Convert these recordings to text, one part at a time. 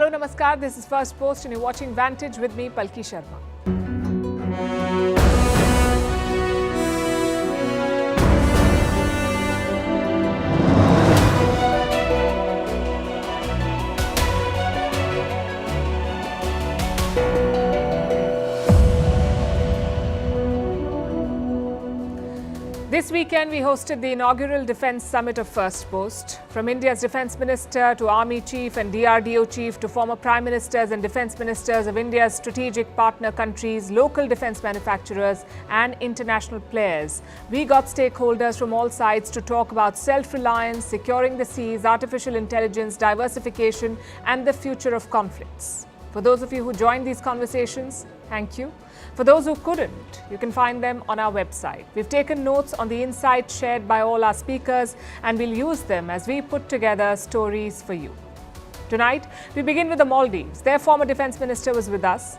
Hello, Namaskar. This is Firstpost and you're watching Vantage with me, Palki Sharma. This weekend, we hosted the inaugural Defence Summit of Firstpost. From India's Defence Minister to Army Chief and DRDO Chief to former Prime Ministers and Defence Ministers of India's strategic partner countries, local defence manufacturers and international players, we got stakeholders from all sides to talk about self-reliance, securing the seas, artificial intelligence, diversification and the future of conflicts. For those of you who joined these conversations, thank you. For those who couldn't, you can find them on our website. We've taken notes on the insights shared by all our speakers and we'll use them as we put together stories for you. Tonight, we begin with the Maldives. Their former defence minister was with us.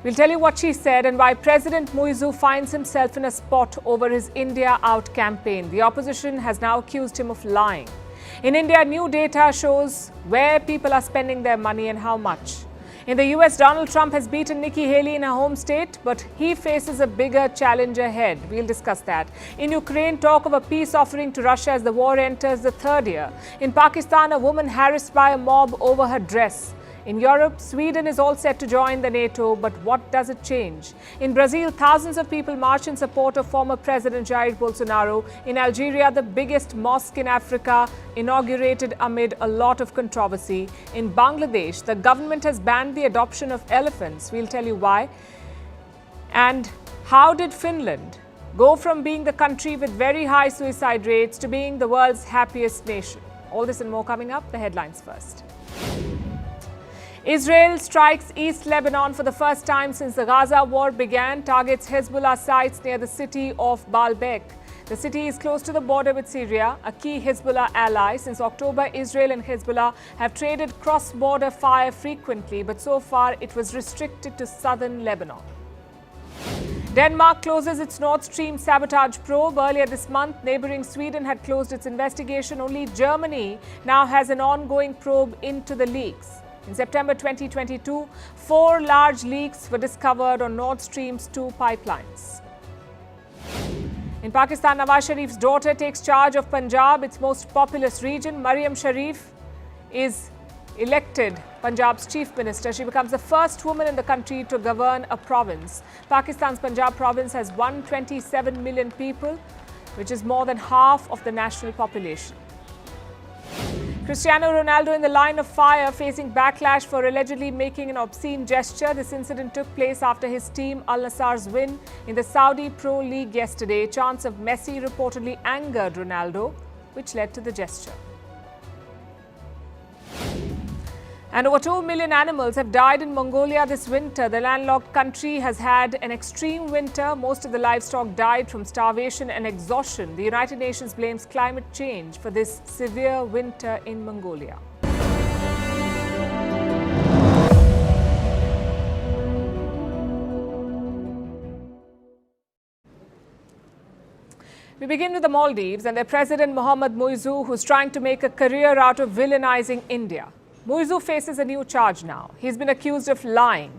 We'll tell you what she said and why President Muizzu finds himself in a spot over his India Out campaign. The opposition has now accused him of lying. In India, new data shows where people are spending their money and how much. In the US, Donald Trump has beaten Nikki Haley in her home state, but he faces a bigger challenge ahead. We'll discuss that. In Ukraine, talk of a peace offering to Russia as the war enters the third year. In Pakistan, a woman harassed by a mob over her dress. In Europe, Sweden is all set to join the NATO, but what does it change? In Brazil, thousands of people march in support of former President Jair Bolsonaro. In Algeria, the biggest mosque in Africa, inaugurated amid a lot of controversy. In Bangladesh, the government has banned the adoption of elephants. We'll tell you why. And how did Finland go from being the country with very high suicide rates to being the world's happiest nation? All this and more coming up. The headlines first. Israel strikes East Lebanon for the first time since the Gaza war began, targets Hezbollah sites near the city of Baalbek. The city is close to the border with Syria, a key Hezbollah ally. Since October, Israel and Hezbollah have traded cross-border fire frequently, but so far it was restricted to southern Lebanon. Denmark closes its Nord Stream sabotage probe. Earlier this month, neighbouring Sweden had closed its investigation. Only Germany now has an ongoing probe into the leaks. In September 2022, 4 large leaks were discovered on Nord Stream's 2 pipelines. In Pakistan, Nawaz Sharif's daughter takes charge of Punjab, its most populous region. Maryam Sharif is elected Punjab's chief minister. She becomes the first woman in the country to govern a province. Pakistan's Punjab province has 127 million people, which is more than half of the national population. Cristiano Ronaldo in the line of fire, facing backlash for allegedly making an obscene gesture. This incident took place after his team Al Nassr's win in the Saudi Pro League yesterday. Chants of Messi reportedly angered Ronaldo, which led to the gesture. And over 2 million animals have died in Mongolia this winter. The landlocked country has had an extreme winter. Most of the livestock died from starvation and exhaustion. The United Nations blames climate change for this severe winter in Mongolia. We begin with the Maldives and their President Mohammed Muizzu, who's trying to make a career out of villainizing India. Muizzu faces a new charge now. He's been accused of lying.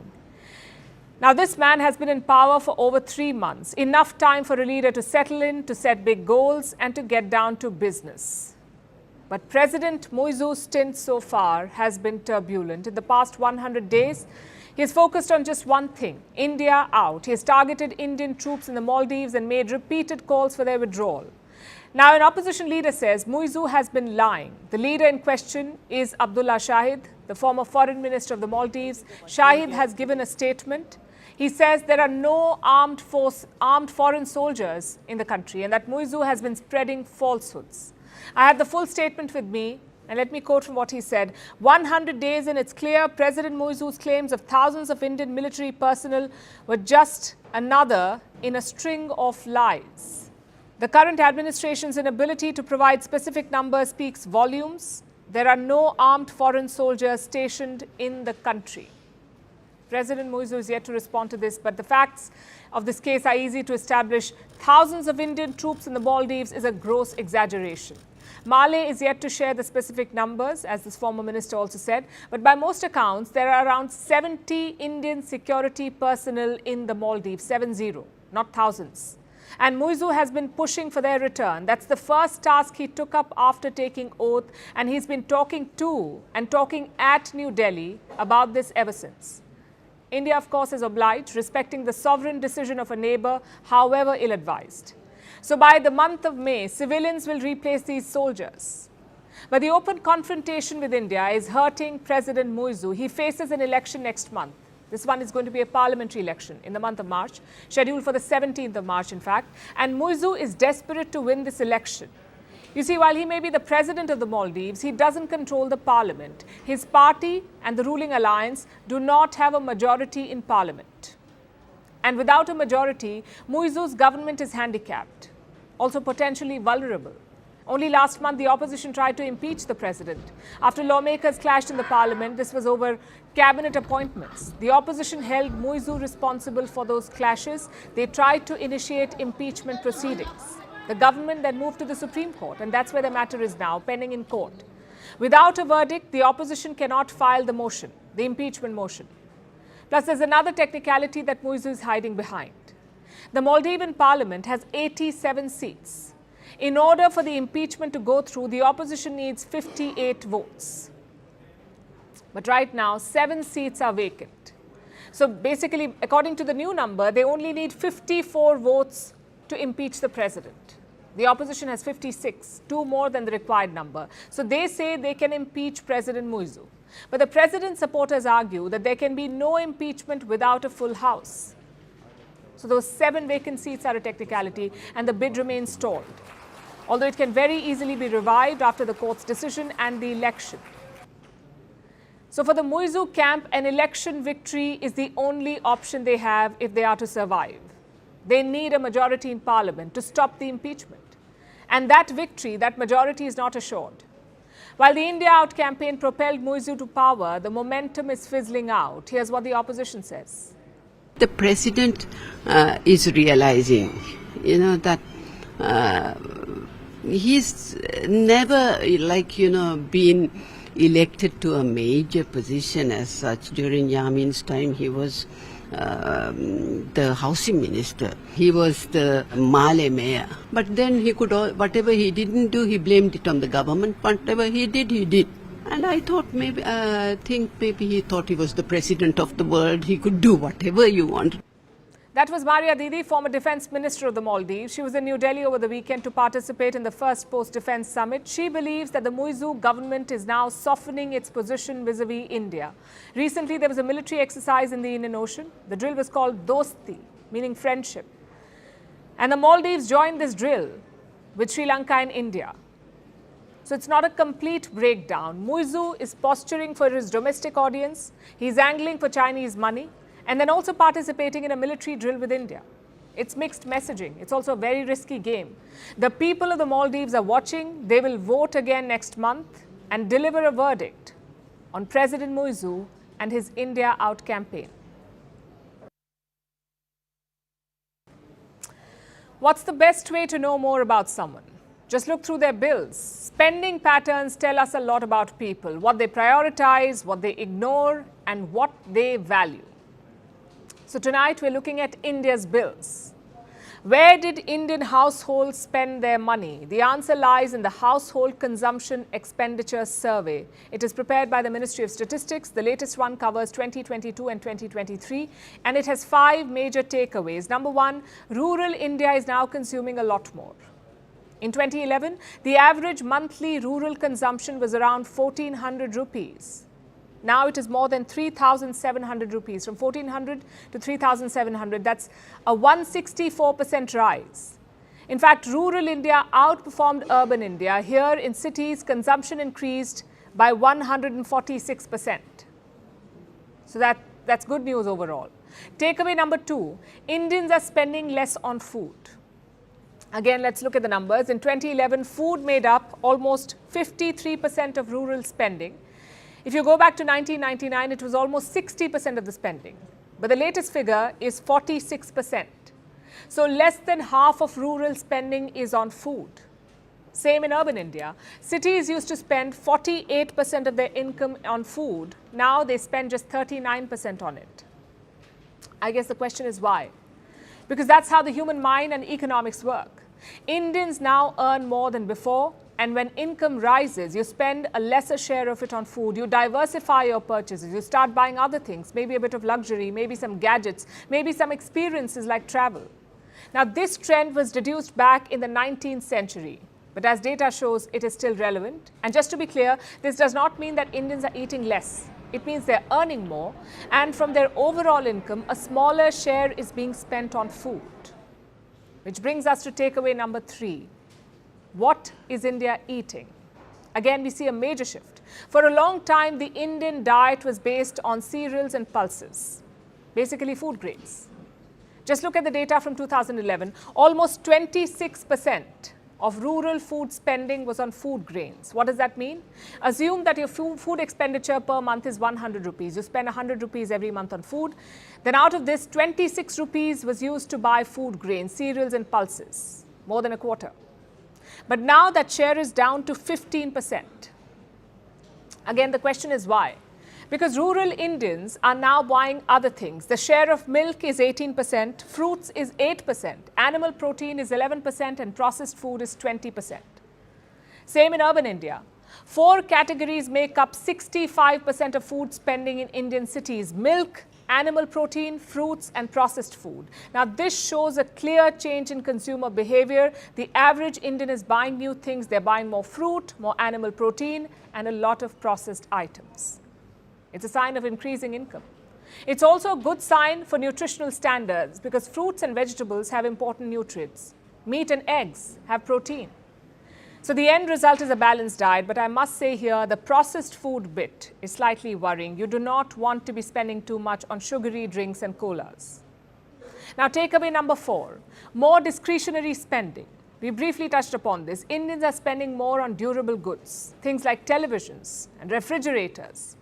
Now, this man has been in power for over 3 months. Enough time for a leader to settle in, to set big goals, and to get down to business. But President Muizzu's stint so far has been turbulent. In the past 100 days, he has focused on just one thing: India out. He has targeted Indian troops in the Maldives and made repeated calls for their withdrawal. Now, an opposition leader says Muizzu has been lying. The leader in question is Abdulla Shahid, the former Foreign Minister of the Maldives. Shahid has given a statement. He says there are no armed foreign soldiers in the country and that Muizzu has been spreading falsehoods. I have the full statement with me, and let me quote from what he said. 100 days and it's clear President Muizzu's claims of thousands of Indian military personnel were just another in a string of lies. The current administration's inability to provide specific numbers speaks volumes. There are no armed foreign soldiers stationed in the country. President Muizzu is yet to respond to this, but the facts of this case are easy to establish. Thousands of Indian troops in the Maldives is a gross exaggeration. Malé is yet to share the specific numbers, as this former minister also said, but by most accounts, there are around 70 Indian security personnel in the Maldives, 70, not thousands. And Muizzu has been pushing for their return. That's the first task he took up after taking oath, and he's been talking to and talking at New Delhi about this ever since. India, of course, is obliged, respecting the sovereign decision of a neighbor, however ill-advised. So by the month of May, civilians will replace these soldiers. But the open confrontation with India is hurting President Muizzu. He faces an election next month. This one is going to be a parliamentary election in the month of March, scheduled for the 17th of March, in fact. And Muizzu is desperate to win this election. You see, while he may be the president of the Maldives, he doesn't control the parliament. His party and the ruling alliance do not have a majority in parliament. And without a majority, Muizzu's government is handicapped, also potentially vulnerable. Only last month, the opposition tried to impeach the president. After lawmakers clashed in the parliament, this was over cabinet appointments. The opposition held Muizzu responsible for those clashes. They tried to initiate impeachment proceedings. The government then moved to the Supreme Court, and that's where the matter is now, pending in court. Without a verdict, the opposition cannot file the motion, the impeachment motion. Plus, there's another technicality that Muizzu is hiding behind. The Maldivian parliament has 87 seats. In order for the impeachment to go through, the opposition needs 58 votes. But right now, 7 seats are vacant. So basically, according to the new number, they only need 54 votes to impeach the president. The opposition has 56, 2 more than the required number. So they say they can impeach President Muizzu. But the president's supporters argue that there can be no impeachment without a full house. So those 7 vacant seats are a technicality, and the bid remains stalled, although it can very easily be revived after the court's decision and the election. So for the Muizzu camp, an election victory is the only option they have if they are to survive. They need a majority in parliament to stop the impeachment. And that victory, that majority, is not assured. While the India Out campaign propelled Muizzu to power, the momentum is fizzling out. Here's what the opposition says. The president is realizing, that he's never, been elected to a major position as such. During Yamin's time, he was the housing minister. He was the Malé mayor. But then he could, whatever he didn't do, he blamed it on the government. Whatever he did, he did. And I thought maybe he thought he was the president of the world. He could do whatever you wanted. That was Maria Didi, former defense minister of the Maldives. She was in New Delhi over the weekend to participate in the Firstpost Defense Summit. She believes that the Muizzu government is now softening its position vis-a-vis India. Recently, there was a military exercise in the Indian Ocean. The drill was called Dosti, meaning friendship. And the Maldives joined this drill with Sri Lanka and India. So it's not a complete breakdown. Muizzu is posturing for his domestic audience. He's angling for Chinese money, and then also participating in a military drill with India. It's mixed messaging. It's also a very risky game. The people of the Maldives are watching. They will vote again next month and deliver a verdict on President Muizzu and his India Out campaign. What's the best way to know more about someone? Just look through their bills. Spending patterns tell us a lot about people, what they prioritize, what they ignore, and what they value. So tonight we're looking at India's bills. Where did Indian households spend their money? The answer lies in the Household Consumption Expenditure Survey. It is prepared by the Ministry of Statistics. The latest one covers 2022 and 2023, and it has 5 major takeaways. Number 1, rural India is now consuming a lot more. In 2011, the average monthly rural consumption was around 1,400 rupees. Now it is more than 3,700 rupees, from 1,400 to 3,700. That's a 164% rise. In fact, rural India outperformed urban India. Here in cities, consumption increased by 146%. So that's good news overall. Takeaway number 2, Indians are spending less on food. Again, let's look at the numbers. In 2011, food made up almost 53% of rural spending. If you go back to 1999, it was almost 60% of the spending. But the latest figure is 46%. So less than half of rural spending is on food. Same in urban India. Cities used to spend 48% of their income on food. Now they spend just 39% on it. I guess the question is why? Because that's how the human mind and economics work. Indians now earn more than before, and when income rises, you spend a lesser share of it on food. You diversify your purchases. You start buying other things, maybe a bit of luxury, maybe some gadgets, maybe some experiences like travel. Now, this trend was deduced back in the 19th century. But as data shows, it is still relevant. And just to be clear, this does not mean that Indians are eating less. It means they're earning more. And from their overall income, a smaller share is being spent on food. Which brings us to takeaway number 3. What is India eating? Again, we see a major shift. For a long time, the Indian diet was based on cereals and pulses, basically food grains. Just look at the data from 2011. Almost 26% of rural food spending was on food grains. What does that mean? Assume that your food expenditure per month is 100 rupees. You spend 100 rupees every month on food. Then out of this, 26 rupees was used to buy food grains, cereals and pulses, more than a quarter. But now that share is down to 15%. Again, the question is why? Because rural Indians are now buying other things. The share of milk is 18%, fruits is 8%, animal protein is 11%, and processed food is 20%. Same in urban India. 4 categories make up 65% of food spending in Indian cities: milk, animal protein, fruits, and processed food. Now, this shows a clear change in consumer behavior. The average Indian is buying new things. They're buying more fruit, more animal protein, and a lot of processed items. It's a sign of increasing income. It's also a good sign for nutritional standards because fruits and vegetables have important nutrients. Meat and eggs have protein. So the end result is a balanced diet, but I must say here the processed food bit is slightly worrying. You do not want to be spending too much on sugary drinks and colas. Now, takeaway number 4, more discretionary spending. We briefly touched upon this. Indians are spending more on durable goods, things like televisions and refrigerators.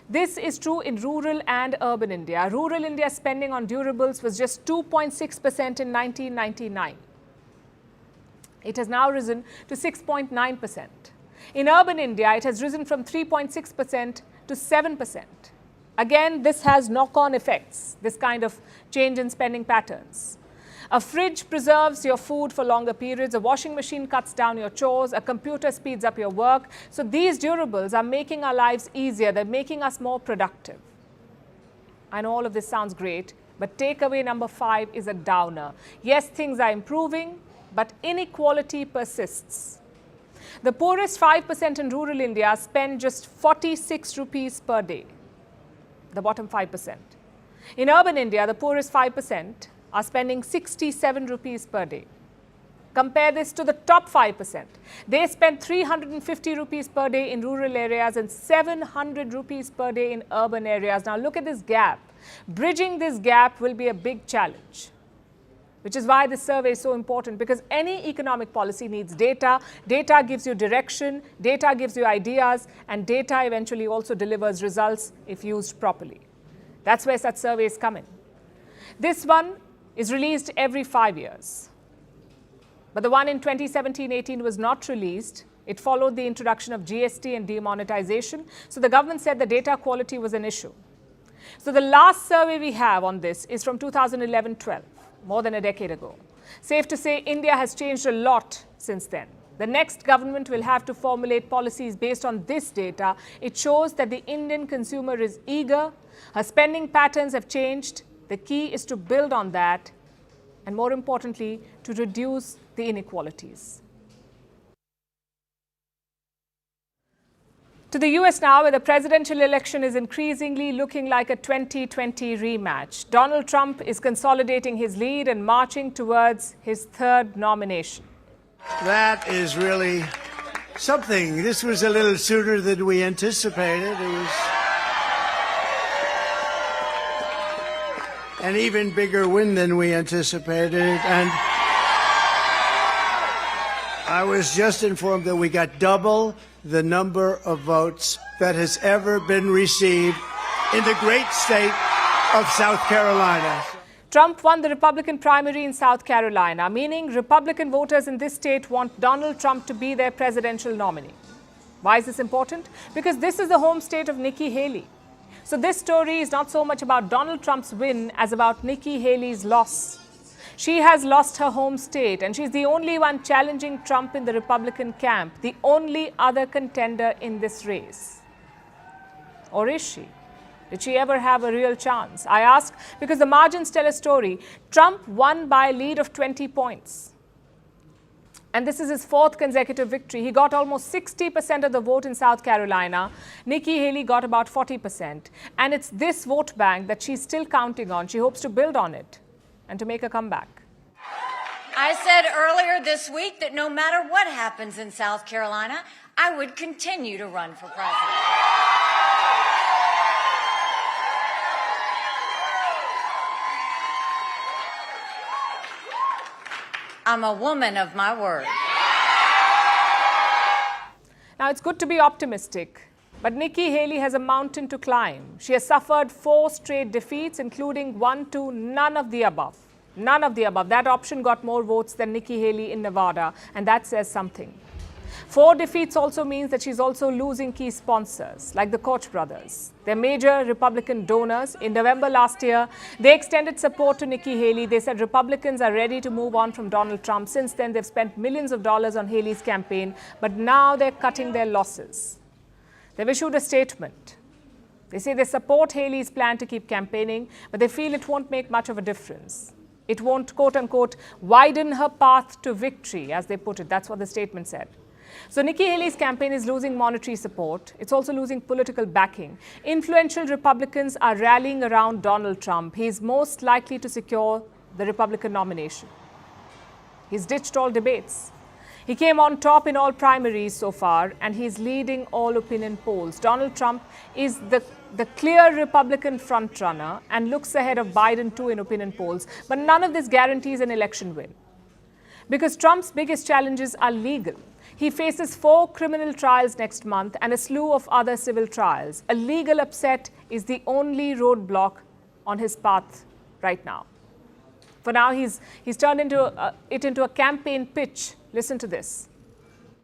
This is true in rural and urban India. Rural India spending on durables was just 2.6% in 1999. It has now risen to 6.9%. In urban India, it has risen from 3.6% to 7%. Again, this has knock-on effects, this kind of change in spending patterns. A fridge preserves your food for longer periods. A washing machine cuts down your chores. A computer speeds up your work. So these durables are making our lives easier. They're making us more productive. I know all of this sounds great, but takeaway number 5 is a downer. Yes, things are improving, but inequality persists. The poorest 5% in rural India spend just 46 rupees per day, the bottom 5%. In urban India, the poorest 5% are spending 67 rupees per day. Compare this to the top 5%. They spend 350 rupees per day in rural areas and 700 rupees per day in urban areas. Now look at this gap. Bridging this gap will be a big challenge, which is why this survey is so important, because any economic policy needs data. Data gives you direction, data gives you ideas, and data eventually also delivers results if used properly. That's where such surveys come in. This one is released every 5 years. But the one in 2017-18 was not released. It followed the introduction of GST and demonetization. So the government said the data quality was an issue. So the last survey we have on this is from 2011-12, more than a decade ago. Safe to say, India has changed a lot since then. The next government will have to formulate policies based on this data. It shows that the Indian consumer is eager. Her spending patterns have changed. The key is to build on that and, more importantly, to reduce the inequalities. To the US now, where the presidential election is increasingly looking like a 2020 rematch. Donald Trump is consolidating his lead and marching towards his 3rd nomination. That is really something. This was a little sooner than we anticipated. It was an even bigger win than we anticipated. And I was just informed that we got double the number of votes that has ever been received in the great state of South Carolina. Trump won the Republican primary in South Carolina, meaning Republican voters in this state want Donald Trump to be their presidential nominee. Why is this important? Because this is the home state of Nikki Haley. So this story is not so much about Donald Trump's win as about Nikki Haley's loss. She has lost her home state and she's the only one challenging Trump in the Republican camp, the only other contender in this race. Or is she? Did she ever have a real chance? I ask because the margins tell a story. Trump won by a lead of 20 points. And this is his fourth consecutive victory. He got almost 60% of the vote in South Carolina. Nikki Haley got about 40%. And it's this vote bank that she's still counting on. She hopes to build on it and to make a comeback. I said earlier this week that no matter what happens in South Carolina, I would continue to run for president. I'm a woman of my word. Now, it's good to be optimistic, but Nikki Haley has a mountain to climb. She has suffered 4 straight defeats, including 1 to none of the above. None of the above. That option got more votes than Nikki Haley in Nevada, and that says something. 4 defeats also means that she's also losing key sponsors, like the Koch brothers. They're major Republican donors. In November last year, they extended support to Nikki Haley. They said Republicans are ready to move on from Donald Trump. Since then, they've spent millions of dollars on Haley's campaign, but now they're cutting their losses. They've issued a statement. They say they support Haley's plan to keep campaigning, but they feel it won't make much of a difference. It won't, quote unquote, widen her path to victory, as they put it. That's what the statement said. So Nikki Haley's campaign is losing monetary support. It's also losing political backing. Influential Republicans are rallying around Donald Trump. He's most likely to secure the Republican nomination. He's ditched all debates. He came on top in all primaries so far, and he's leading all opinion polls. Donald Trump is the clear Republican frontrunner and looks ahead of Biden too in opinion polls. But none of this guarantees an election win. Because Trump's biggest challenges are legal. He faces 4 criminal trials next month and a slew of other civil trials. A legal upset is the only roadblock on his path right now. For now, he's turned it into a campaign pitch. Listen to this.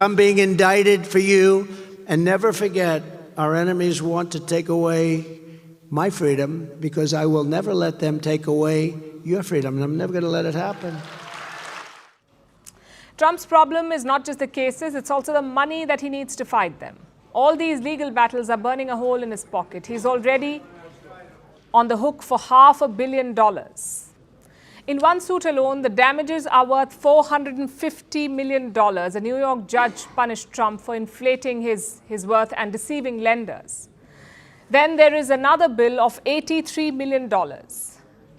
I'm being indicted for you, and never forget, our enemies want to take away my freedom because I will never let them take away your freedom, and I'm never going to let it happen. Trump's problem is not just the cases, it's also the money that he needs to fight them. All these legal battles are burning a hole in his pocket. He's already on the hook for $500 million. In one suit alone, the damages are worth $450 million. A New York judge punished Trump for inflating his worth and deceiving lenders. Then there is another bill of $83 million.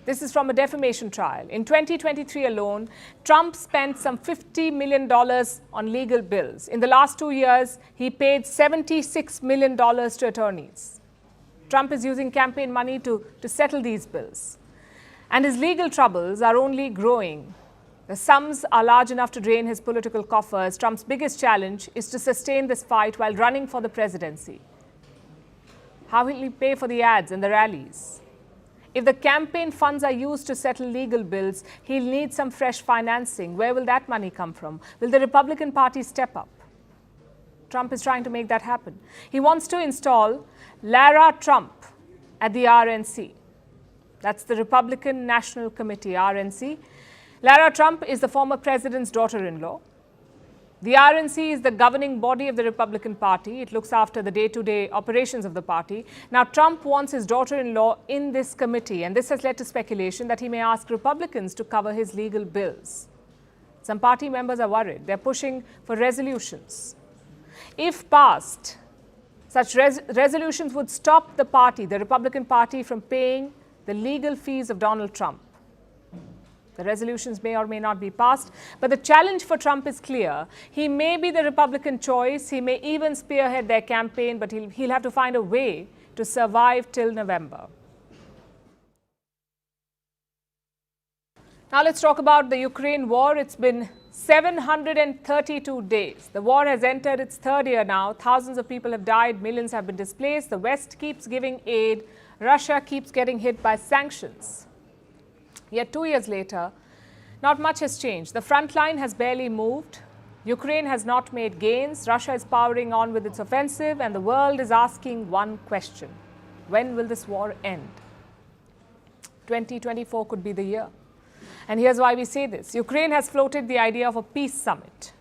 This is from a defamation trial. In 2023 alone, Trump spent some $50 million on legal bills. In the last 2 years, he paid $76 million to attorneys. Trump is using campaign money to settle these bills. And his legal troubles are only growing. The sums are large enough to drain his political coffers. Trump's biggest challenge is to sustain this fight while running for the presidency. How will he pay for the ads and the rallies? If the campaign funds are used to settle legal bills, he'll need some fresh financing. Where will that money come from? Will the Republican Party step up? Trump is trying to make that happen. He wants to install Lara Trump at the RNC. That's the Republican National Committee, RNC. Lara Trump is the former president's daughter-in-law. The RNC is the governing body of the Republican Party. It looks after the day-to-day operations of the party. Now, Trump wants his daughter-in-law in this committee, and this has led to speculation that he may ask Republicans to cover his legal bills. Some party members are worried. They're pushing for resolutions. If passed, such resolutions would stop the party, the Republican Party, from paying the legal fees of Donald Trump. The resolutions may or may not be passed, but the challenge for Trump is clear. He may be the Republican choice. He may even spearhead their campaign, but he'll have to find a way to survive till November. Now let's talk about the Ukraine war. It's been 732 days. The war has entered its third year now. Thousands of people have died. Millions have been displaced. The West keeps giving aid. Russia keeps getting hit by sanctions. Yet 2 years later, not much has changed. The front line has barely moved. Ukraine has not made gains. Russia is powering on with its offensive, and the world is asking one question: when will this war end? 2024 could be the year. And here's why we say this. Ukraine has floated the idea of a peace summit.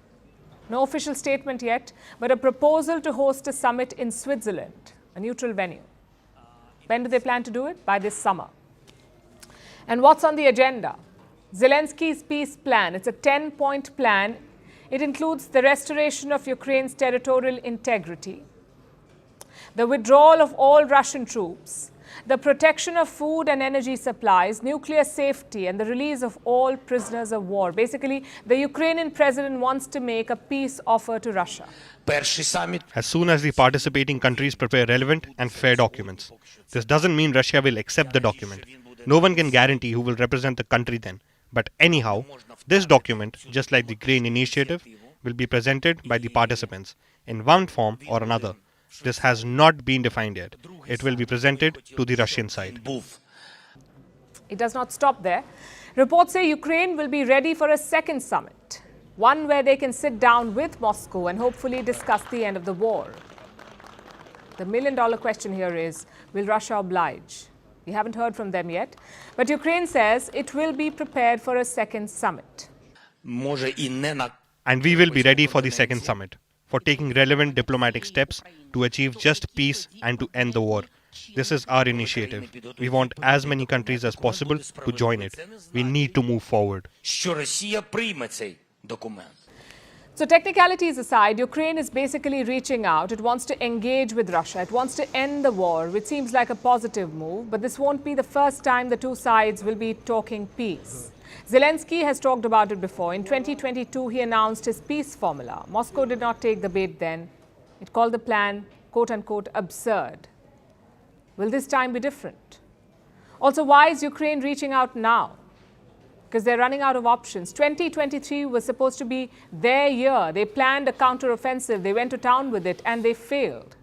No official statement yet, but a proposal to host a summit in Switzerland, a neutral venue. When do they plan to do it? By this summer. And what's on the agenda? Zelensky's peace plan. It's a 10-point plan. It includes the restoration of Ukraine's territorial integrity, the withdrawal of all Russian troops, the protection of food and energy supplies, nuclear safety, and the release of all prisoners of war. Basically, the Ukrainian president wants to make a peace offer to Russia. As soon as the participating countries prepare relevant and fair documents. This doesn't mean Russia will accept the document. No one can guarantee who will represent the country then. But anyhow, this document, just like the Grain Initiative, will be presented by the participants in one form or another. This has not been defined yet. It will be presented to the Russian side. It does not stop there. Reports say Ukraine will be ready for a second summit, one where they can sit down with Moscow and hopefully discuss the end of the war. The million-dollar question here is, will Russia oblige? We haven't heard from them yet, but Ukraine says it will be prepared for a second summit. And we will be ready for the second summit, for taking relevant diplomatic steps to achieve just peace and to end the war. This is our initiative. We want as many countries as possible to join it. We need to move forward. So technicalities aside, Ukraine is basically reaching out. It wants to engage with Russia. It wants to end the war, which seems like a positive move. But this won't be the first time the two sides will be talking peace. Zelensky has talked about it before. In 2022, he announced his peace formula. Moscow did not take the bait then. It called the plan, quote-unquote, absurd. Will this time be different? Also, why is Ukraine reaching out now? Because they're running out of options. 2023 was supposed to be their year. They planned a counter-offensive. They went to town with it, and they failed.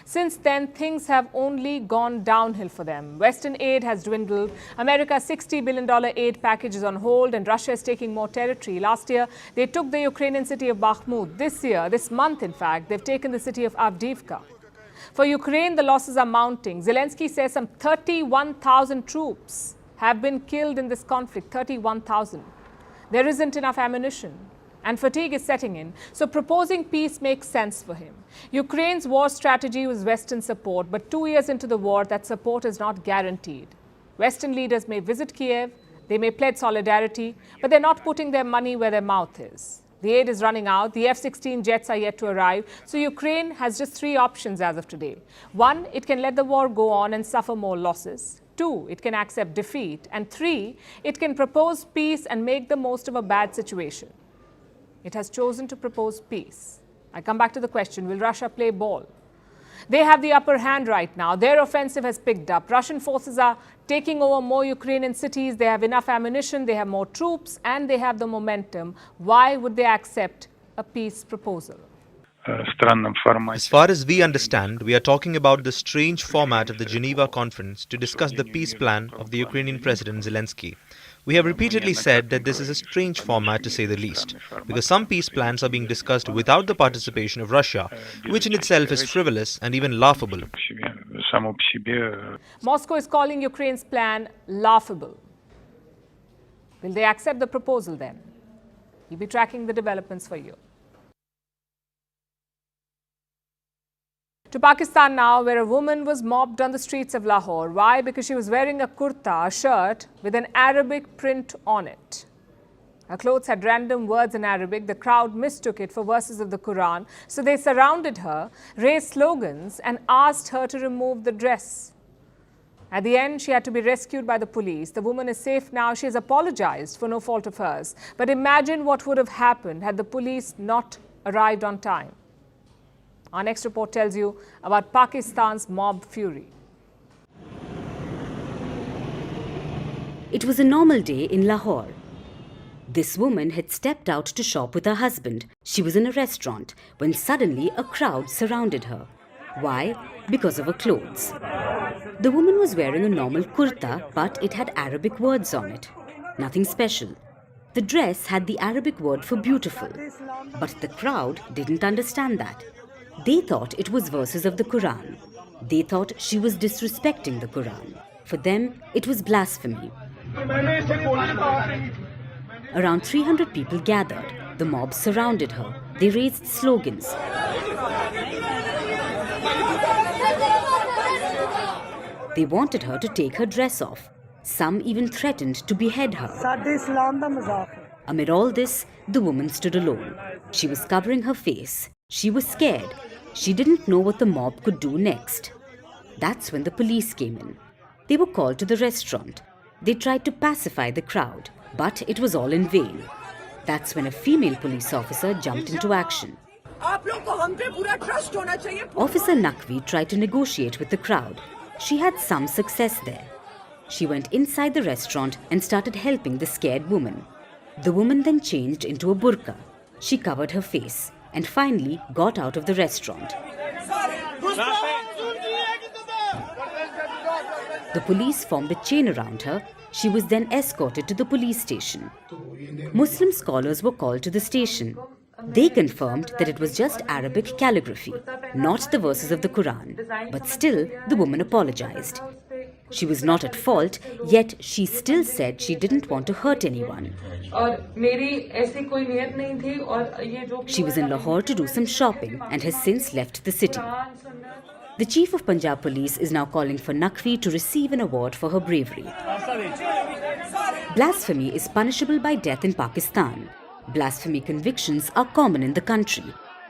Since then, things have only gone downhill for them. Western aid has dwindled. America's $60 billion aid package is on hold, and Russia is taking more territory. Last year, they took the Ukrainian city of Bakhmut. This month, in fact, they've taken the city of Avdiivka. For Ukraine, the losses are mounting. Zelensky says some 31,000 troops have been killed in this conflict, 31,000. There isn't enough ammunition, and fatigue is setting in. So proposing peace makes sense for him. Ukraine's war strategy was Western support, but 2 years into the war, that support is not guaranteed. Western leaders may visit Kiev, they may pledge solidarity, but they're not putting their money where their mouth is. The aid is running out. The F-16 jets are yet to arrive. So Ukraine has just three options as of today. One, it can let the war go on and suffer more losses. 2, it can accept defeat. And 3, it can propose peace and make the most of a bad situation. It has chosen to propose peace. I come back to the question, will Russia play ball? They have the upper hand right now. Their offensive has picked up. Russian forces are taking over more Ukrainian cities. They have enough ammunition, they have more troops, and they have the momentum. Why would they accept a peace proposal? As far as we understand, we are talking about the strange format of the Geneva conference to discuss the peace plan of the Ukrainian President Zelensky. We have repeatedly said that this is a strange format to say the least, because some peace plans are being discussed without the participation of Russia, which in itself is frivolous and even laughable. Moscow is calling Ukraine's plan laughable. Will they accept the proposal then? We'll be tracking the developments for you. To Pakistan now, where a woman was mobbed on the streets of Lahore. Why? Because she was wearing a kurta, a shirt, with an Arabic print on it. Her clothes had random words in Arabic. The crowd mistook it for verses of the Quran. So they surrounded her, raised slogans, and asked her to remove the dress. At the end, she had to be rescued by the police. The woman is safe now. She has apologized for no fault of hers. But imagine what would have happened had the police not arrived on time. Our next report tells you about Pakistan's mob fury. It was a normal day in Lahore. This woman had stepped out to shop with her husband. She was in a restaurant when suddenly a crowd surrounded her. Why? Because of her clothes. The woman was wearing a normal kurta, but it had Arabic words on it. Nothing special. The dress had the Arabic word for beautiful. But the crowd didn't understand that. They thought it was verses of the Quran. They thought she was disrespecting the Quran. For them, it was blasphemy. Around 300 people gathered. The mob surrounded her. They raised slogans. They wanted her to take her dress off. Some even threatened to behead her. Amid all this, the woman stood alone. She was covering her face. She was scared. She didn't know what the mob could do next. That's when the police came in. They were called to the restaurant. They tried to pacify the crowd, but it was all in vain. That's when a female police officer jumped into action. Officer Naqvi tried to negotiate with the crowd. She had some success there. She went inside the restaurant and started helping the scared woman. The woman then changed into a burqa. She covered her face and finally got out of the restaurant. The police formed a chain around her. She was then escorted to the police station. Muslim scholars were called to the station. They confirmed that it was just Arabic calligraphy, not the verses of the Quran. But still, the woman apologized. She was not at fault, yet she still said she didn't want to hurt anyone. She was in Lahore to do some shopping and has since left the city. The Chief of Punjab Police is now calling for Naqvi to receive an award for her bravery. Blasphemy is punishable by death in Pakistan. Blasphemy convictions are common in the country.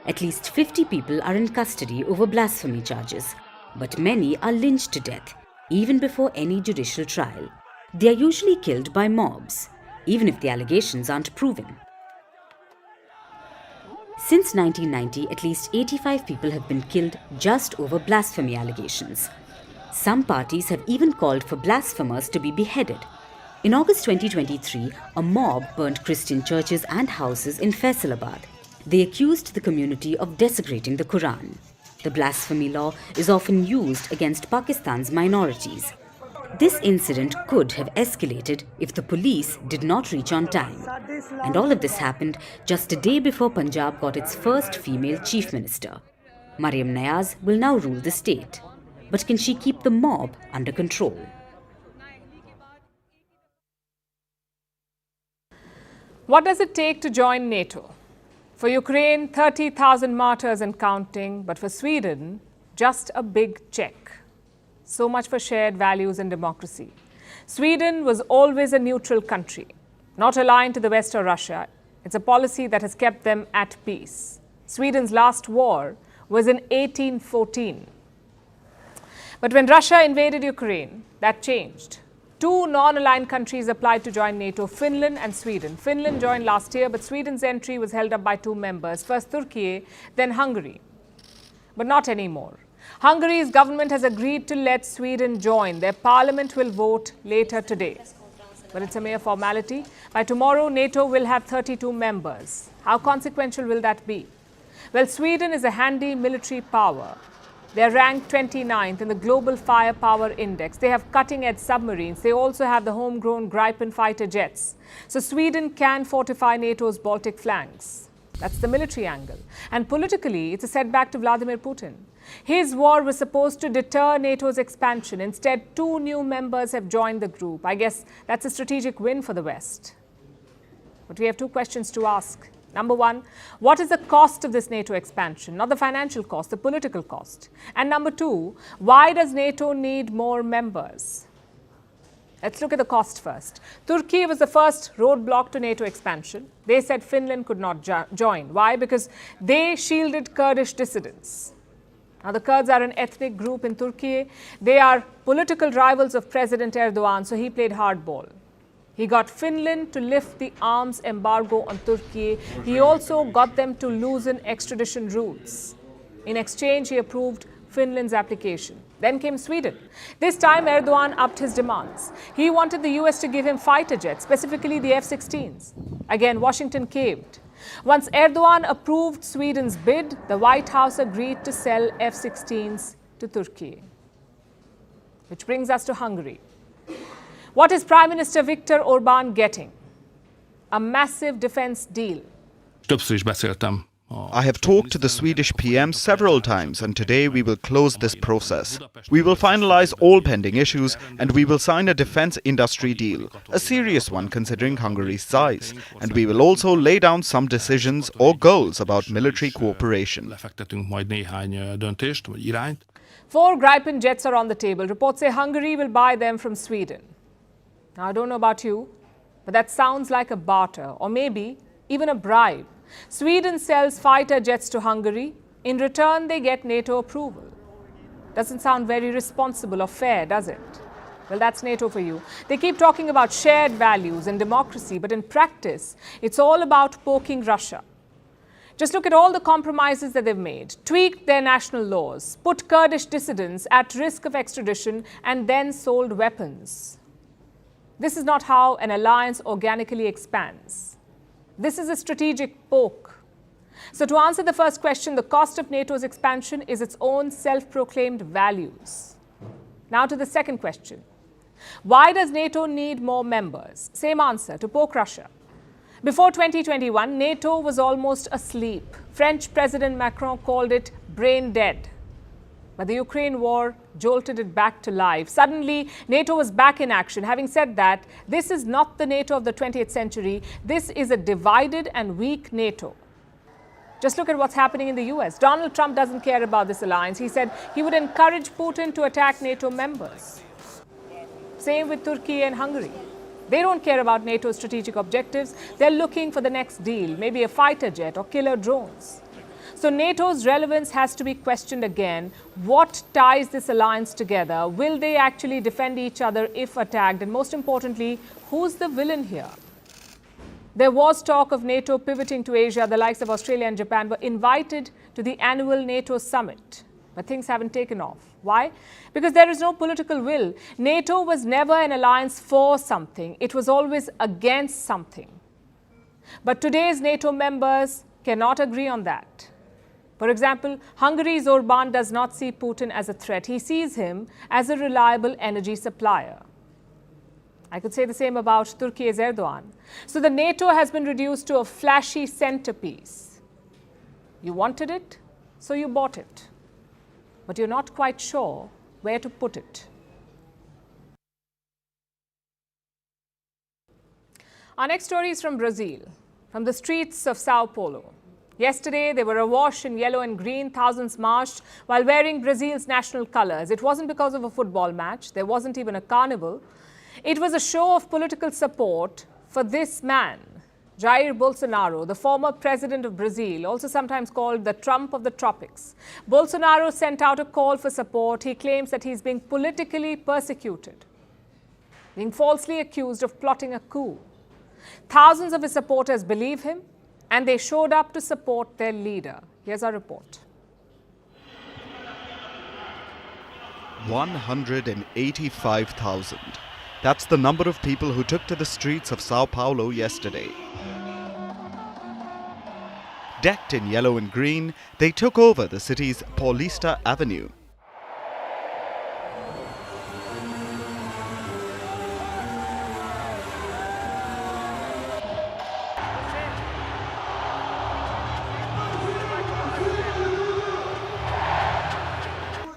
At least 50 people are in custody over blasphemy charges, but many are lynched to death, even before any judicial trial. They are usually killed by mobs, even if the allegations aren't proven. Since 1990, at least 85 people have been killed just over blasphemy allegations. Some parties have even called for blasphemers to be beheaded. In August 2023, a mob burned Christian churches and houses in Faisalabad. They accused the community of desecrating the Quran. The blasphemy law is often used against Pakistan's minorities. This incident could have escalated if the police did not reach on time. And all of this happened just a day before Punjab got its first female chief minister. Mariam Nayaz will now rule the state. But can she keep the mob under control? What does it take to join NATO? For Ukraine, 30,000 martyrs and counting, but for Sweden, just a big check. So much for shared values and democracy. Sweden was always a neutral country, not aligned to the West or Russia. It's a policy that has kept them at peace. Sweden's last war was in 1814. But when Russia invaded Ukraine, that changed. Two non-aligned countries applied to join NATO, Finland and Sweden. Finland joined last year, but Sweden's entry was held up by two members, first Turkey, then Hungary. But not anymore. Hungary's government has agreed to let Sweden join. Their parliament will vote later today. But it's a mere formality. By tomorrow, NATO will have 32 members. How consequential will that be? Well, Sweden is a handy military power. They are ranked 29th in the Global Firepower Index. They have cutting-edge submarines. They also have the homegrown Gripen fighter jets. So Sweden can fortify NATO's Baltic flanks. That's the military angle. And politically, it's a setback to Vladimir Putin. His war was supposed to deter NATO's expansion. Instead, two new members have joined the group. I guess that's a strategic win for the West. But we have two questions to ask. Number one, what is the cost of this NATO expansion? Not the financial cost, the political cost. And number two, why does NATO need more members? Let's look at the cost first. Turkey was the first roadblock to NATO expansion. They said Finland could not join. Why? Because they shielded Kurdish dissidents. Now, the Kurds are an ethnic group in Turkey. They are political rivals of President Erdogan, so he played hardball. He got Finland to lift the arms embargo on Turkey. He also got them to loosen extradition rules. In exchange, he approved Finland's application. Then came Sweden. This time, Erdogan upped his demands. He wanted the US to give him fighter jets, specifically the F-16s. Again, Washington caved. Once Erdogan approved Sweden's bid, the White House agreed to sell F-16s to Turkey. Which brings us to Hungary. What is Prime Minister Viktor Orbán getting? A massive defense deal. I have talked to the Swedish PM several times, and today we will close this process. We will finalize all pending issues and we will sign a defense industry deal, a serious one considering Hungary's size. And we will also lay down some decisions or goals about military cooperation. 4 Gripen jets are on the table. Reports say Hungary will buy them from Sweden. Now, I don't know about you, but that sounds like a barter or maybe even a bribe. Sweden sells fighter jets to Hungary. In return, they get NATO approval. Doesn't sound very responsible or fair, does it? Well, that's NATO for you. They keep talking about shared values and democracy, but in practice, it's all about poking Russia. Just look at all the compromises that they've made. Tweaked their national laws, put Kurdish dissidents at risk of extradition, and then sold weapons. This is not how an alliance organically expands. This is a strategic poke. So to answer the first question, the cost of NATO's expansion is its own self-proclaimed values. Now to the second question. Why does NATO need more members? Same answer, to poke Russia. Before 2021, NATO was almost asleep. French President Macron called it brain dead. But the Ukraine war jolted it back to life. Suddenly, NATO was back in action. Having said that, this is not the NATO of the 20th century. This is a divided and weak NATO. Just look at what's happening in the US. Donald Trump doesn't care about this alliance. He said he would encourage Putin to attack NATO members. Same with Turkey and Hungary. They don't care about NATO's strategic objectives. They're looking for the next deal, maybe a fighter jet or killer drones. So NATO's relevance has to be questioned again. What ties this alliance together? Will they actually defend each other if attacked? And most importantly, who's the villain here? There was talk of NATO pivoting to Asia. The likes of Australia and Japan were invited to the annual NATO summit. But things haven't taken off. Why? Because there is no political will. NATO was never an alliance for something. It was always against something. But today's NATO members cannot agree on that. For example, Hungary's Orbán does not see Putin as a threat. He sees him as a reliable energy supplier. I could say the same about Turkey's Erdogan. So the NATO has been reduced to a flashy centerpiece. You wanted it, so you bought it. But you're not quite sure where to put it. Our next story is from Brazil, from the streets of Sao Paulo. Yesterday, they were awash in yellow and green. Thousands marched while wearing Brazil's national colors. It wasn't because of a football match. There wasn't even a carnival. It was a show of political support for this man, Jair Bolsonaro, the former president of Brazil, also sometimes called the Trump of the tropics. Bolsonaro sent out a call for support. He claims that he's being politically persecuted, being falsely accused of plotting a coup. Thousands of his supporters believe him, and they showed up to support their leader. Here's our report. 185,000. That's the number of people who took to the streets of Sao Paulo yesterday. Decked in yellow and green, they took over the city's Paulista Avenue.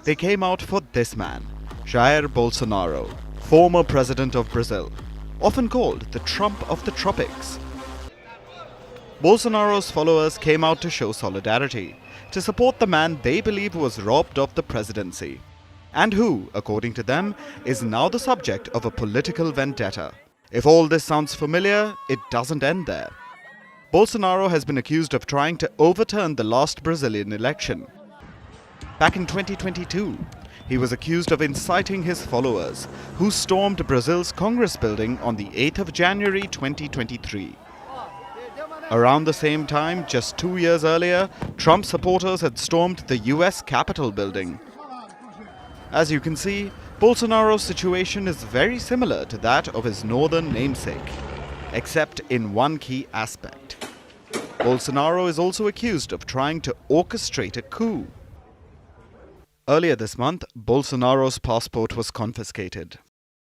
They came out for this man, Jair Bolsonaro, former president of Brazil, often called the Trump of the tropics. Bolsonaro's followers came out to show solidarity, to support the man they believe was robbed of the presidency, and who, according to them, is now the subject of a political vendetta. If all this sounds familiar, it doesn't end there. Bolsonaro has been accused of trying to overturn the last Brazilian election. Back in 2022, he was accused of inciting his followers, who stormed Brazil's Congress building on the 8th of January 2023. Around the same time, just 2 years earlier, Trump supporters had stormed the US Capitol building. As you can see, Bolsonaro's situation is very similar to that of his northern namesake, except in one key aspect. Bolsonaro is also accused of trying to orchestrate a coup. Earlier this month, Bolsonaro's passport was confiscated.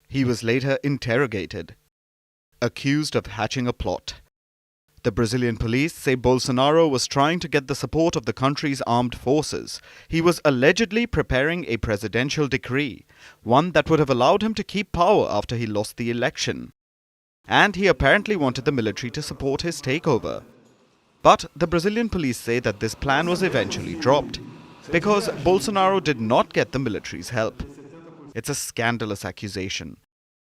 He was later interrogated, accused of hatching a plot. The Brazilian police say Bolsonaro was trying to get the support of the country's armed forces. He was allegedly preparing a presidential decree, one that would have allowed him to keep power after he lost the election. And he apparently wanted the military to support his takeover. But the Brazilian police say that this plan was eventually dropped, because Bolsonaro did not get the military's help. It's a scandalous accusation.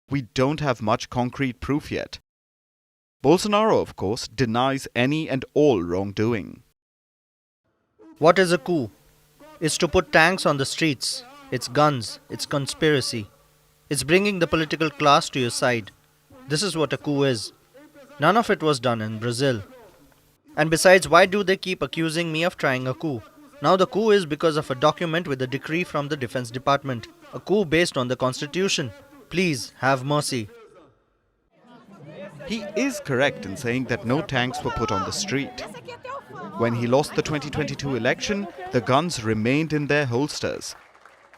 We don't have much concrete proof yet. Bolsonaro, of course, denies any and all wrongdoing. What is a coup? It's to put tanks on the streets. It's guns. It's conspiracy. It's bringing the political class to your side. This is what a coup is. None of it was done in Brazil. And besides, why do they keep accusing me of trying a coup? Now the coup is because of a document with a decree from the Defense Department. A coup based on the Constitution. Please, have mercy. He is correct in saying that no tanks were put on the street. When he lost the 2022 election, the guns remained in their holsters.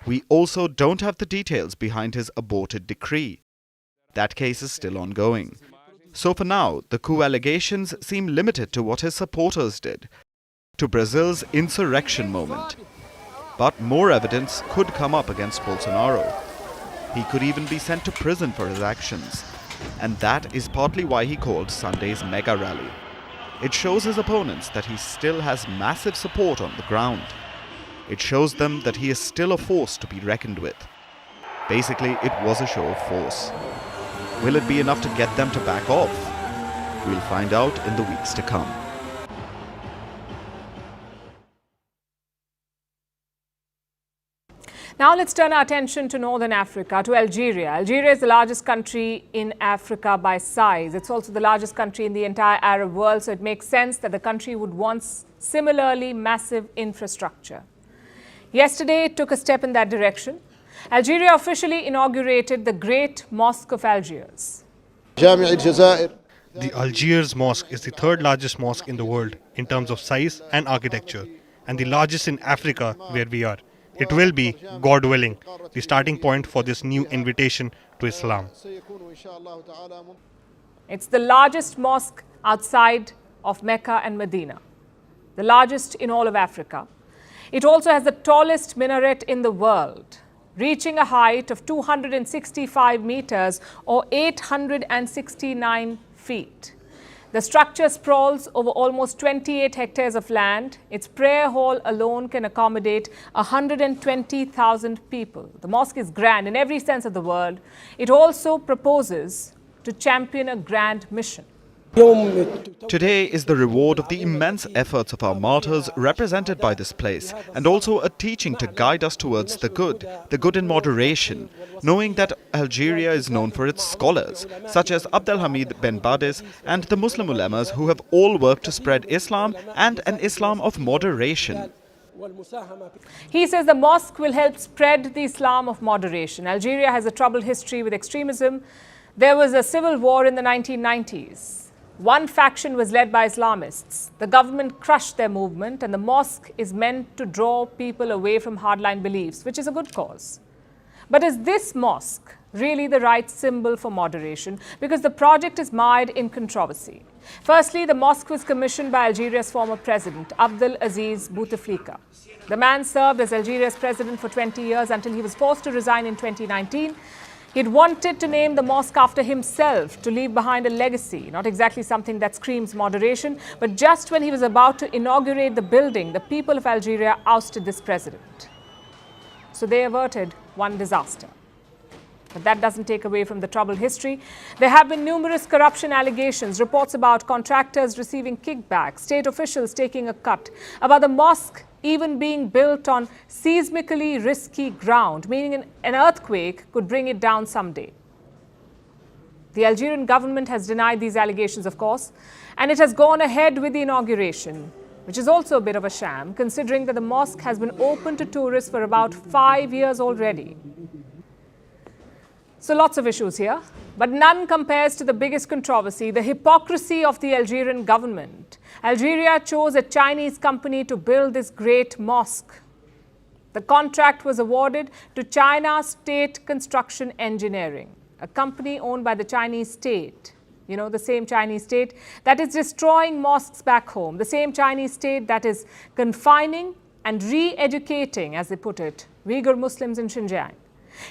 We also don't have the details behind his aborted decree. That case is still ongoing. So for now, the coup allegations seem limited to what his supporters did, to Brazil's insurrection moment. But more evidence could come up against Bolsonaro. He could even be sent to prison for his actions. And that is partly why he called Sunday's mega rally. It shows his opponents that he still has massive support on the ground. It shows them that he is still a force to be reckoned with. Basically, it was a show of force. Will it be enough to get them to back off? We'll find out in the weeks to come. Now let's turn our attention to Northern Africa, to Algeria. Algeria is the largest country in Africa by size. It's also the largest country in the entire Arab world, so it makes sense that the country would want similarly massive infrastructure. Yesterday, it took a step in that direction. Algeria officially inaugurated the Great Mosque of Algiers. The Algiers Mosque is the third largest mosque in the world in terms of size and architecture, and the largest in Africa where we are. It will be, God willing, the starting point for this new invitation to Islam. It's the largest mosque outside of Mecca and Medina, the largest in all of Africa. It also has the tallest minaret in the world, reaching a height of 265 meters or 869 feet. The structure sprawls over almost 28 hectares of land. Its prayer hall alone can accommodate 120,000 people. The mosque is grand in every sense of the word. It also proposes to champion a grand mission. Today is the reward of the immense efforts of our martyrs represented by this place, and also a teaching to guide us towards the good in moderation, knowing that Algeria is known for its scholars, such as Abdelhamid Ben Badis and the Muslim ulemas who have all worked to spread Islam and an Islam of moderation. He says the mosque will help spread the Islam of moderation. Algeria has a troubled history with extremism. There was a civil war in the 1990s. One faction was led by Islamists. The government crushed their movement, and the mosque is meant to draw people away from hardline beliefs, which is a good cause. But is this mosque really the right symbol for moderation? Because the project is mired in controversy. Firstly, the mosque was commissioned by Algeria's former president, Abdel Aziz Bouteflika. The man served as Algeria's president for 20 years until he was forced to resign in 2019. He'd wanted to name the mosque after himself to leave behind a legacy, not exactly something that screams moderation, but just when he was about to inaugurate the building, the people of Algeria ousted this president. So they averted one disaster. But that doesn't take away from the troubled history. There have been numerous corruption allegations, reports about contractors receiving kickbacks, state officials taking a cut, about the mosque even being built on seismically risky ground, meaning an earthquake could bring it down someday. The Algerian government has denied these allegations, of course, and it has gone ahead with the inauguration. which is also a bit of a sham, considering that the mosque has been open to tourists for about 5 years already. So lots of issues here, but none compares to the biggest controversy, the hypocrisy of the Algerian government. Algeria chose a Chinese company to build this great mosque. The contract was awarded to China State Construction Engineering, a company owned by the Chinese state. You know, the same Chinese state that is destroying mosques back home, the same Chinese state that is confining and re-educating, as they put it, Uyghur Muslims in Xinjiang.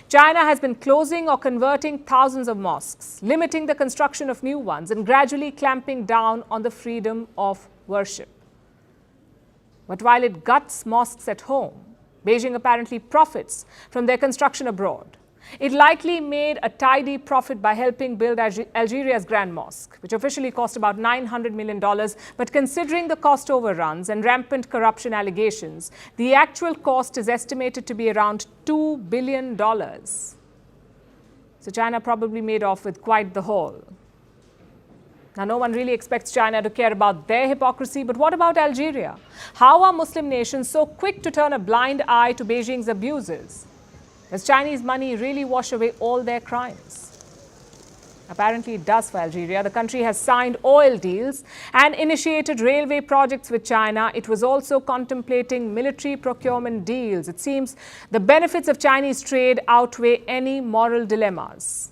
China has been closing or converting thousands of mosques, limiting the construction of new ones and gradually clamping down on the freedom of worship. But while it guts mosques at home, Beijing apparently profits from their construction abroad. It likely made a tidy profit by helping build Algeria's Grand Mosque, which officially cost about $900 million. But considering the cost overruns and rampant corruption allegations, the actual cost is estimated to be around $2 billion. So China probably made off with quite the haul. Now, no one really expects China to care about their hypocrisy, but what about Algeria? How are Muslim nations so quick to turn a blind eye to Beijing's abuses? Does Chinese money really wash away all their crimes? Apparently it does for Algeria. The country has signed oil deals and initiated railway projects with China. It was also contemplating military procurement deals. It seems the benefits of Chinese trade outweigh any moral dilemmas.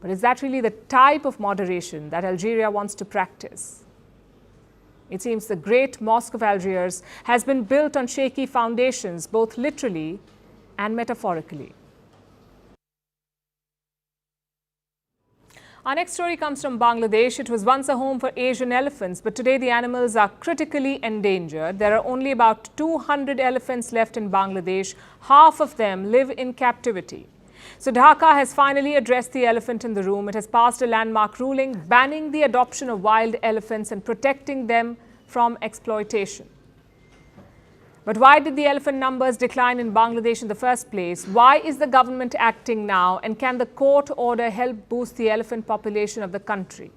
But is that really the type of moderation that Algeria wants to practice? It seems the Great Mosque of Algiers has been built on shaky foundations, both literally and metaphorically. Our next story comes from Bangladesh. It was once a home for Asian elephants, but today the animals are critically endangered. There are only about 200 elephants left in Bangladesh. Half of them live in captivity. So Dhaka has finally addressed the elephant in the room. It has passed a landmark ruling banning the adoption of wild elephants and protecting them from exploitation. But why did the elephant numbers decline in Bangladesh in the first place? Why is the government acting now? And can the court order help boost the elephant population of the country?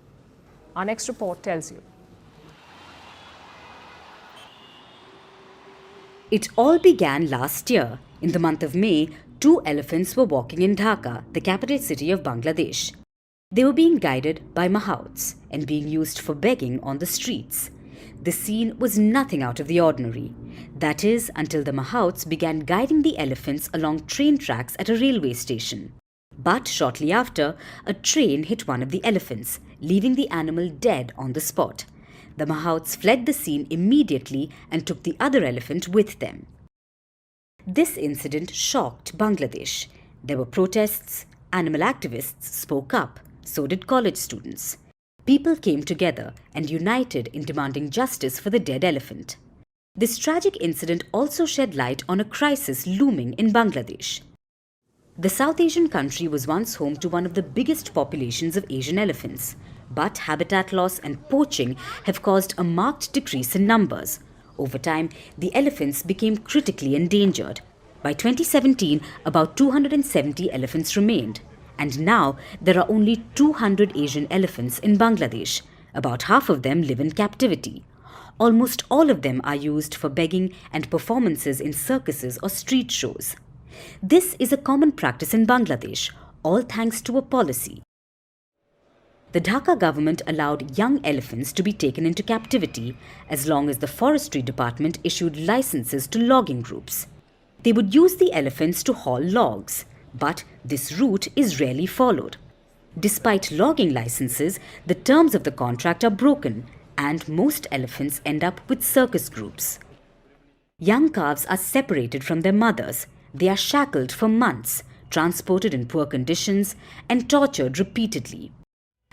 Our next report tells you. It all began last year. In the month of May, 2 elephants were walking in Dhaka, the capital city of Bangladesh. They were being guided by mahouts and being used for begging on the streets. The scene was nothing out of the ordinary. That is, until the mahouts began guiding the elephants along train tracks at a railway station. But shortly after, a train hit one of the elephants, leaving the animal dead on the spot. The mahouts fled the scene immediately and took the other elephant with them. This incident shocked Bangladesh. There were protests, animal activists spoke up, so did college students. People came together and united in demanding justice for the dead elephant. This tragic incident also shed light on a crisis looming in Bangladesh. The South Asian country was once home to one of the biggest populations of Asian elephants, but habitat loss and poaching have caused a marked decrease in numbers. Over time, the elephants became critically endangered. By 2017, about 270 elephants remained. And now, there are only 200 Asian elephants in Bangladesh. About half of them live in captivity. Almost all of them are used for begging and performances in circuses or street shows. This is a common practice in Bangladesh, all thanks to a policy. The Dhaka government allowed young elephants to be taken into captivity as long as the forestry department issued licenses to logging groups. They would use the elephants to haul logs, but this route is rarely followed. Despite logging licenses, the terms of the contract are broken and most elephants end up with circus groups. Young calves are separated from their mothers. They are shackled for months, transported in poor conditions and tortured repeatedly.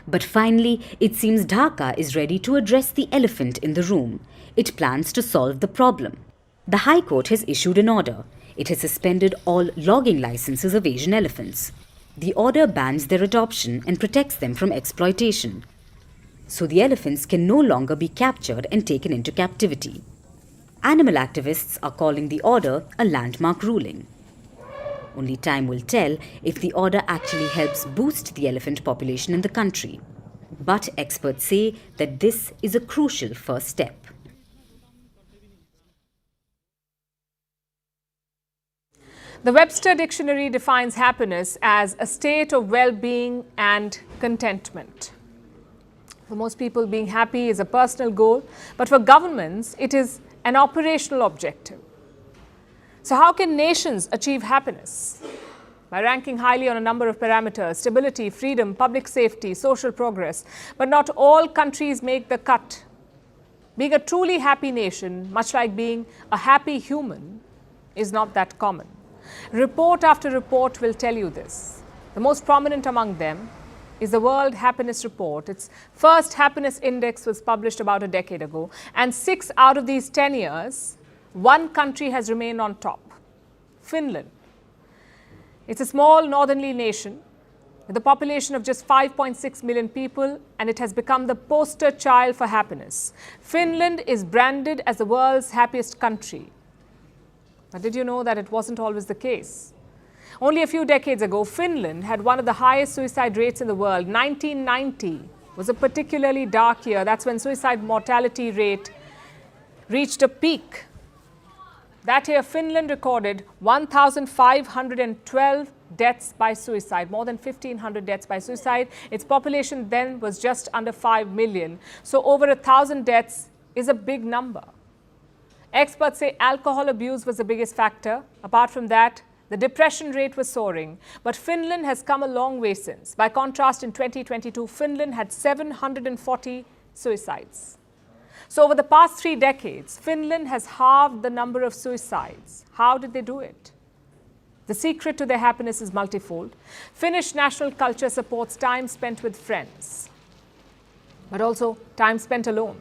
But finally, it seems Dhaka is ready to address the elephant in the room. It plans to solve the problem. The High Court has issued an order. It has suspended all logging licenses of Asian elephants. The order bans their adoption and protects them from exploitation. So the elephants can no longer be captured and taken into captivity. Animal activists are calling the order a landmark ruling. Only time will tell if the order actually helps boost the elephant population in the country. But experts say that this is a crucial first step. The Webster Dictionary defines happiness as a state of well-being and contentment. For most people, being happy is a personal goal, but for governments, it is an operational objective. So how can nations achieve happiness? By ranking highly on a number of parameters: stability, freedom, public safety, social progress. But not all countries make the cut. Being a truly happy nation, much like being a happy human, is not that common. Report after report will tell you this. The most prominent among them is the World Happiness Report. Its first happiness index was published about a decade ago, and 6 out of these 10 years, one country has remained on top: Finland. It's a small northerly nation with a population of just 5.6 million people, and it has become the poster child for happiness. Finland is branded as the world's happiest country. But did you know that it wasn't always the case? Only a few decades ago, Finland had one of the highest suicide rates in the world. 1990 was a particularly dark year. That's when suicide mortality rate reached a peak. That year, Finland recorded 1,512 deaths by suicide, more than 1,500 deaths by suicide. Its population then was just under 5 million. So over 1,000 deaths is a big number. Experts say alcohol abuse was the biggest factor. Apart from that, the depression rate was soaring. But Finland has come a long way since. By contrast, in 2022, Finland had 740 suicides. So over the past 3 decades, Finland has halved the number of suicides. How did they do it? The secret to their happiness is multifold. Finnish national culture supports time spent with friends, but also time spent alone.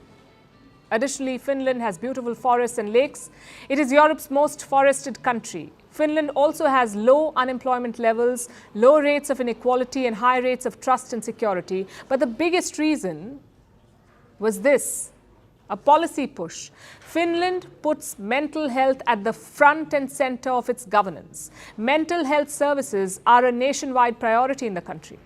Additionally, Finland has beautiful forests and lakes. It is Europe's most forested country. Finland also has low unemployment levels, low rates of inequality, and high rates of trust and security. But the biggest reason was this: a policy push. Finland puts mental health at the front and center of its governance. Mental health services are a nationwide priority in the country.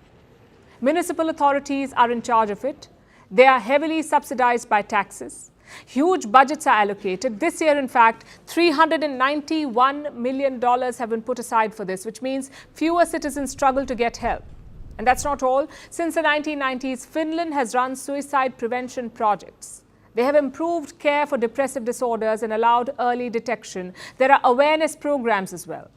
Municipal authorities are in charge of it. They are heavily subsidized by taxes. Huge budgets are allocated. This year, in fact, $391 million have been put aside for this, which means fewer citizens struggle to get help. And that's not all. Since the 1990s, Finland has run suicide prevention projects. They have improved care for depressive disorders and allowed early detection. There are awareness programs as well,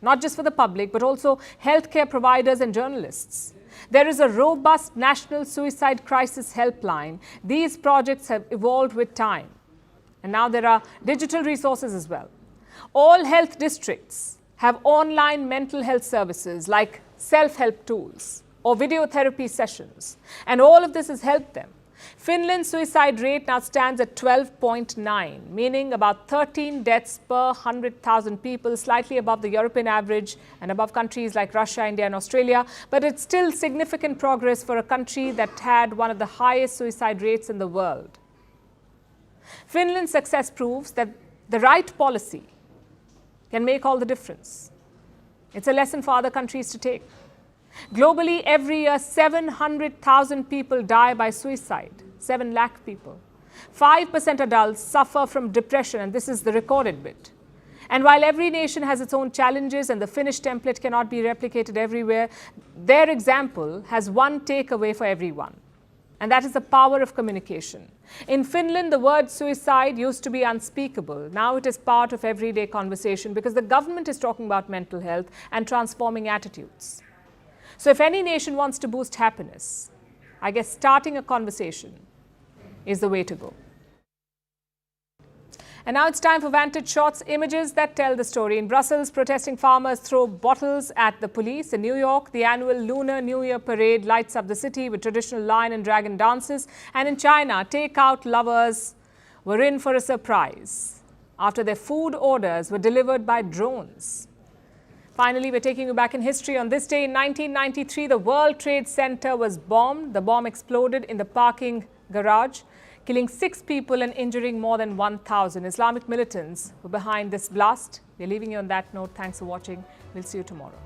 not just for the public, but also healthcare providers and journalists. There is a robust national suicide crisis helpline. These projects have evolved with time. And now there are digital resources as well. All health districts have online mental health services like self-help tools or video therapy sessions. And all of this has helped them. Finland's suicide rate now stands at 12.9, meaning about 13 deaths per 100,000 people, slightly above the European average and above countries like Russia, India, and Australia. But it's still significant progress for a country that had one of the highest suicide rates in the world. Finland's success proves that the right policy can make all the difference. It's a lesson for other countries to take. Globally, every year, 700,000 people die by suicide, 7 lakh people. 5% adults suffer from depression, and this is the recorded bit. And while every nation has its own challenges and the Finnish template cannot be replicated everywhere, their example has one takeaway for everyone, and that is the power of communication. In Finland, the word suicide used to be unspeakable. Now it is part of everyday conversation because the government is talking about mental health and transforming attitudes. So if any nation wants to boost happiness, I guess starting a conversation is the way to go. And now it's time for Vantage Shots, images that tell the story. In Brussels, protesting farmers throw bottles at the police. In New York, the annual Lunar New Year parade lights up the city with traditional lion and dragon dances. And in China, takeout lovers were in for a surprise after their food orders were delivered by drones. Finally, we're taking you back in history. On this day in 1993, the World Trade Center was bombed. The bomb exploded in the parking garage, killing 6 people and injuring more than 1,000. Islamic militants were behind this blast. We're leaving you on that note. Thanks for watching. We'll see you tomorrow.